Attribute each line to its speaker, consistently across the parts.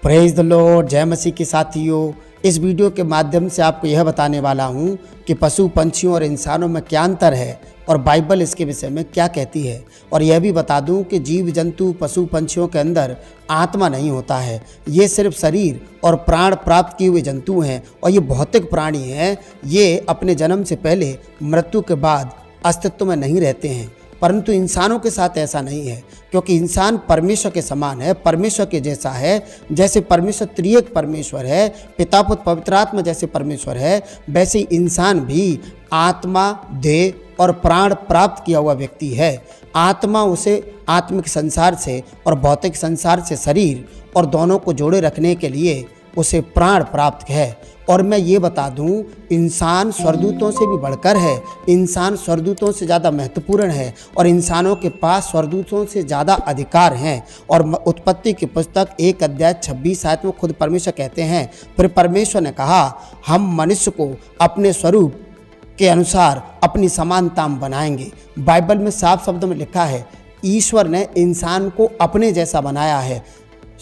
Speaker 1: Praise the Lord. जय मसीह के साथियों, इस वीडियो के माध्यम से आपको यह बताने वाला हूं कि पशु पंछियों और इंसानों में क्या अंतर है और बाइबल इसके विषय में क्या कहती है। और यह भी बता दूं कि जीव जंतु पशु पंछियों के अंदर आत्मा नहीं होता है। ये सिर्फ शरीर और प्राण प्राप्त किए हुए जंतु हैं और ये भौतिक प्राणी हैं। ये अपने जन्म से पहले मृत्यु के बाद अस्तित्व में नहीं रहते हैं। परंतु इंसानों के साथ ऐसा नहीं है, क्योंकि इंसान परमेश्वर के समान है, परमेश्वर के जैसा है। जैसे परमेश्वर त्रिएक परमेश्वर है, पिता पुत्र पवित्र आत्मा जैसे परमेश्वर है, वैसे ही इंसान भी आत्मा, देह और प्राण प्राप्त किया हुआ व्यक्ति है। आत्मा उसे आत्मिक संसार से और भौतिक संसार से शरीर और दोनों को जोड़े रखने के लिए उसे प्राण प्राप्त है। और मैं ये बता दूं, इंसान स्वर्गदूतों से भी बढ़कर है। इंसान स्वर्गदूतों से ज़्यादा महत्वपूर्ण है और इंसानों के पास स्वर्गदूतों से ज़्यादा अधिकार हैं। और उत्पत्ति की पुस्तक 1 अध्याय 26 आयत में खुद परमेश्वर कहते हैं, फिर परमेश्वर ने कहा, हम मनुष्य को अपने स्वरूप के अनुसार अपनी समानता में बनाएंगे। बाइबल में साफ शब्दों में लिखा है, ईश्वर ने इंसान को अपने जैसा बनाया है।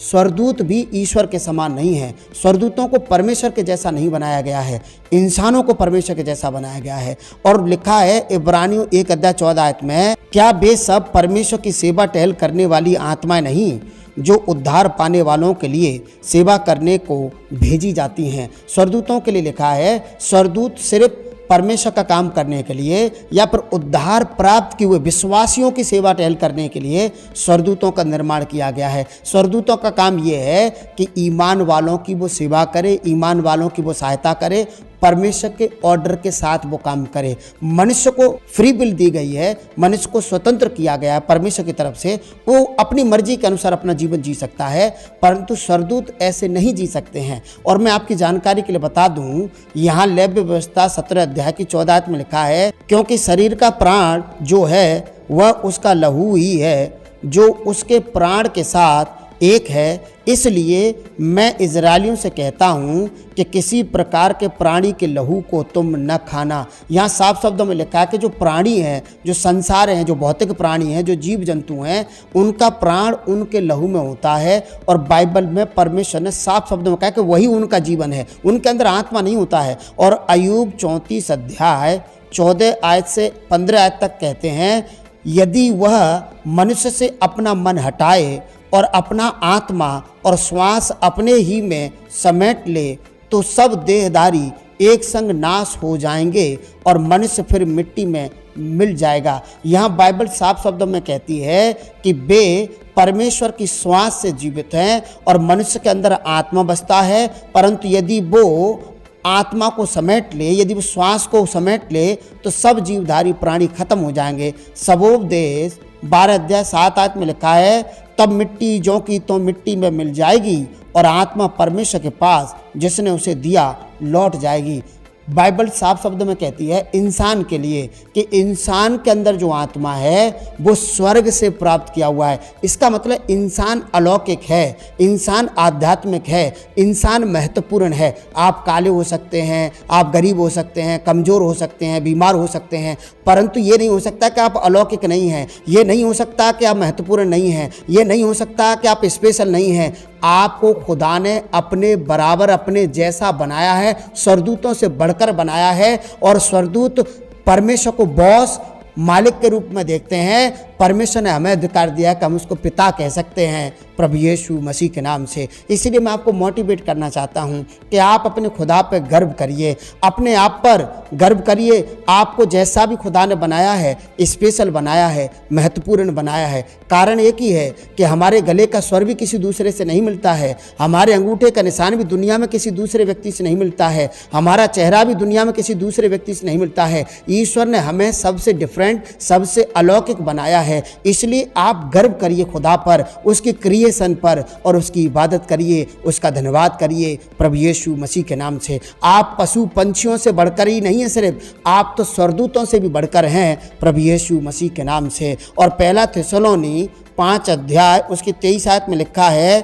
Speaker 1: स्वर्गदूत भी ईश्वर के समान नहीं है। स्वर्गदूतों को परमेश्वर के जैसा नहीं बनाया गया है, इंसानों को परमेश्वर के जैसा बनाया गया है। और लिखा है इब्रानियों 1 अध्याय 14 आयत में, क्या वे सब परमेश्वर की सेवा टहल करने वाली आत्माएं नहीं जो उद्धार पाने वालों के लिए सेवा करने को भेजी जाती हैं। स्वर्गदूतों के लिए लिखा है, स्वर्गदूत सिर्फ परमेश्वर का काम करने के लिए या फिर उद्धार प्राप्त किए हुए विश्वासियों की सेवा टहल करने के लिए स्वर्गदूतों का निर्माण किया गया है। स्वर्गदूतों का काम ये है कि ईमान वालों की वो सेवा करे, ईमान वालों की वो सहायता करे, परमेश्वर के ऑर्डर के साथ वो काम करे। मनुष्य को फ्री विल दी गई है, मनुष्य को स्वतंत्र किया गया है परमेश्वर की तरफ से। वो अपनी मर्जी के अनुसार अपना जीवन जी सकता है, परंतु स्वर्गदूत ऐसे नहीं जी सकते हैं। और मैं आपकी जानकारी के लिए बता दूं, यहाँ लेव्य व्यवस्था 17 अध्याय की 14 आयत में लिखा है, क्योंकि शरीर का प्राण जो है वह उसका लहू ही है जो उसके प्राण के साथ एक है। इसलिए मैं इजरायलियों से कहता हूँ कि किसी प्रकार के प्राणी के लहू को तुम न खाना। यहाँ साफ शब्दों में लिखा है कि जो प्राणी हैं, जो संसार हैं, जो भौतिक प्राणी हैं, जो जीव जंतु हैं, उनका प्राण उनके लहू में होता है। और बाइबल में परमेश्वर ने साफ शब्दों में कहा कि वही उनका जीवन है, उनके अंदर आत्मा नहीं होता है। और अय्यूब 34 अध्याय 14 आयत से 15 आयत तक कहते हैं, यदि वह मनुष्य से अपना मन हटाए और अपना आत्मा और श्वास अपने ही में समेट ले तो सब देहधारी एक संग नाश हो जाएंगे और मनुष्य फिर मिट्टी में मिल जाएगा। यहाँ बाइबल साफ शब्दों में कहती है कि वे परमेश्वर की श्वास से जीवित हैं और मनुष्य के अंदर आत्मा बसता है, परंतु यदि वो आत्मा को समेट ले, यदि वो श्वास को समेट ले तो सब जीवधारी प्राणी खत्म हो जाएंगे। सबोपदेश 12 अध्याय 7 आयत में लिखा है, तब मिट्टी जो की तो मिट्टी में मिल जाएगी और आत्मा परमेश्वर के पास जिसने उसे दिया लौट जाएगी। बाइबल साफ शब्दों में कहती है इंसान के लिए कि इंसान के अंदर जो आत्मा है वो स्वर्ग से प्राप्त किया हुआ है। इसका मतलब इंसान अलौकिक है, इंसान आध्यात्मिक है, इंसान महत्वपूर्ण है। आप काले हो सकते हैं, आप गरीब हो सकते हैं, कमज़ोर हो सकते हैं, बीमार हो सकते हैं, परंतु ये नहीं हो सकता कि आप अलौकिक नहीं हैं। ये नहीं हो सकता कि आप महत्वपूर्ण नहीं हैं। ये नहीं हो सकता कि आप स्पेशल नहीं हैं। आपको खुदा ने अपने बराबर, अपने जैसा बनाया है, स्वर्गदूतों से बढ़कर बनाया है। और स्वर्गदूत परमेश्वर को बॉस, मालिक के रूप में देखते हैं। परमेश्वर ने हमें अधिकार दिया है कि हम उसको पिता कह सकते हैं, प्रभु यीशु मसीह के नाम से। इसलिए मैं आपको मोटिवेट करना चाहता हूं कि आप अपने खुदा पर गर्व करिए, अपने आप पर गर्व करिए। आपको जैसा भी खुदा ने बनाया है, स्पेशल बनाया है, महत्वपूर्ण बनाया है। कारण एक ही है कि हमारे गले का स्वर भी किसी दूसरे से नहीं मिलता है, हमारे अंगूठे का निशान भी दुनिया में किसी दूसरे व्यक्ति से नहीं मिलता है, हमारा चेहरा भी दुनिया में किसी दूसरे व्यक्ति से नहीं मिलता है। ईश्वर ने हमें सबसे डिफरेंट, सबसे अलौकिक बनाया है। इसलिए आप गर्व करिए खुदा पर, उसकी क्रिएशन पर, और उसकी इबादत करिए, उसका धन्यवाद करिए प्रभु यीशु मसीह के नाम से। आप पशु पंछियों से बढ़कर ही नहीं है, सिर्फ आप तो स्वर्गदूतों से भी बढ़कर हैं प्रभु यीशु मसीह के नाम से। और 1 थिस्सलुनी 5 अध्याय उसकी 23 आयत में लिखा है,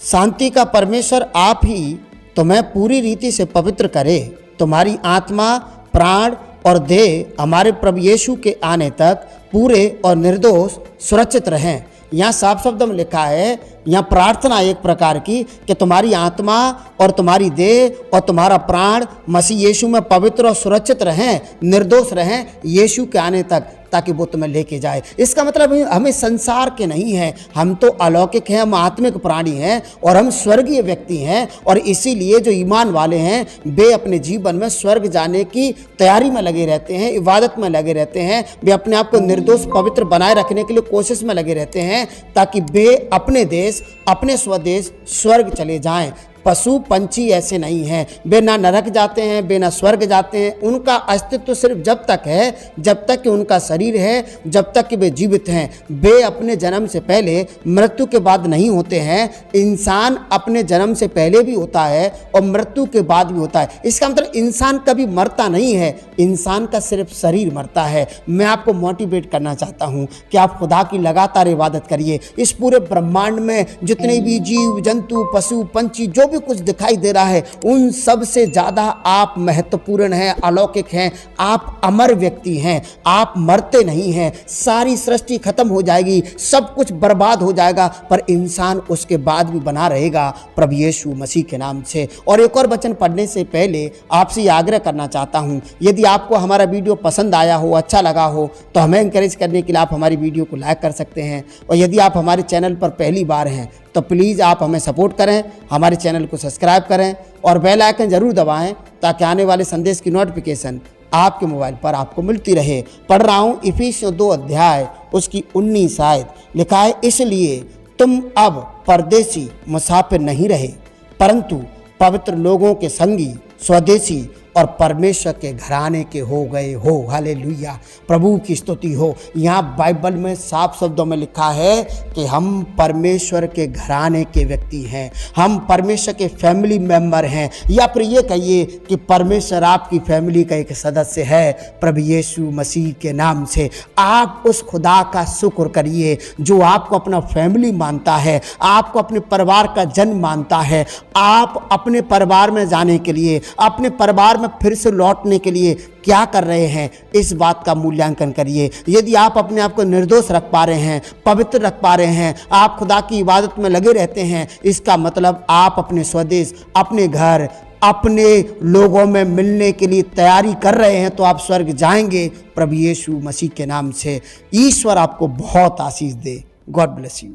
Speaker 1: शांति का परमेश्वर आप ही तुम्हें पूरी रीति से पवित्र करे, तुम्हारी आत्मा, प्राण और देह हमारे प्रभु यीशु के आने तक पूरे और निर्दोष सुरक्षित रहें। यहाँ साफ शब्दों में लिखा है, यहाँ प्रार्थना एक प्रकार की कि तुम्हारी आत्मा और तुम्हारी देह और तुम्हारा प्राण मसीह यीशु में पवित्र और सुरक्षित रहें, निर्दोष रहें यीशु के आने तक, ताकि वो तुम्हें लेके जाए। इसका मतलब हमें संसार के नहीं है, हम तो अलौकिक हैं, हम आत्मिक प्राणी हैं और हम स्वर्गीय व्यक्ति हैं। और इसीलिए जो ईमान वाले हैं वे अपने जीवन में स्वर्ग जाने की तैयारी में लगे रहते हैं, इबादत में लगे रहते हैं, वे अपने आप को निर्दोष पवित्र बनाए रखने के लिए कोशिश में लगे रहते हैं, ताकि वे अपने देश, अपने स्वदेश स्वर्ग चले जाएं। पशु पंछी ऐसे नहीं हैं, वे ना नरक जाते हैं, वे ना स्वर्ग जाते हैं। उनका अस्तित्व सिर्फ जब तक है जब तक कि उनका शरीर है, जब तक कि वे जीवित हैं। वे अपने जन्म से पहले, मृत्यु के बाद नहीं होते हैं। इंसान अपने जन्म से पहले भी होता है और मृत्यु के बाद भी होता है। इसका मतलब इंसान कभी मरता नहीं है, इंसान का सिर्फ शरीर मरता है। मैं आपको मोटिवेट करना चाहता हूँ कि आप खुदा की लगातार इबादत करिए। इस पूरे ब्रह्मांड में जितने भी जीव जंतु, पशु पंछी, जो कुछ दिखाई दे रहा है, उन सब से ज्यादा आप महत्वपूर्ण हैं, अलौकिक हैं, आप अमर व्यक्ति हैं, आप मरते नहीं हैं। सारी सृष्टि खत्म हो जाएगी, सब कुछ बर्बाद हो जाएगा, पर इंसान उसके बाद भी बना रहेगा प्रभु यीशु मसीह के नाम से। और एक और वचन पढ़ने से पहले आपसे ये आग्रह करना चाहता हूं, यदि आपको हमारा वीडियो पसंद आया हो, अच्छा लगा हो, तो हमें इंकरेज करने के लिए आप हमारी वीडियो को लाइक कर सकते हैं। और यदि आप हमारे चैनल पर पहली बार हैं तो प्लीज़ आप हमें सपोर्ट करें, हमारे चैनल को सब्सक्राइब करें और बेल आइकन जरूर दबाएं, ताकि आने वाले संदेश की नोटिफिकेशन आपके मोबाइल पर आपको मिलती रहे। पढ़ रहा हूँ इफिसियों 2 अध्याय उसकी 19 आयत। लिखा है, इसलिए तुम अब परदेसी मुसाफिर नहीं रहे, परंतु पवित्र लोगों के संगी, स्वदेशी और परमेश्वर के घराने के हो गए हो। हालेलुया, प्रभु की स्तुति हो। यहाँ बाइबल में साफ शब्दों में लिखा है कि हम परमेश्वर के घराने के व्यक्ति हैं, हम परमेश्वर के फैमिली मेंबर हैं, या फिर ये कहिए कि परमेश्वर आपकी फैमिली का एक सदस्य है। प्रभु यीशु मसीह के नाम से आप उस खुदा का शुक्र करिए जो आपको अपना फैमिली मानता है, आपको अपने परिवार का जन मानता है। आप अपने परिवार में जाने के लिए, अपने परिवार फिर से लौटने के लिए क्या कर रहे हैं, इस बात का मूल्यांकन करिए। यदि आप अपने आप को निर्दोष रख पा रहे हैं, पवित्र रख पा रहे हैं, आप खुदा की इबादत में लगे रहते हैं, इसका मतलब आप अपने स्वदेश, अपने घर, अपने लोगों में मिलने के लिए तैयारी कर रहे हैं, तो आप स्वर्ग जाएंगे प्रभु यीशु मसीह के नाम से। ईश्वर आपको बहुत आशीष दे। God bless you.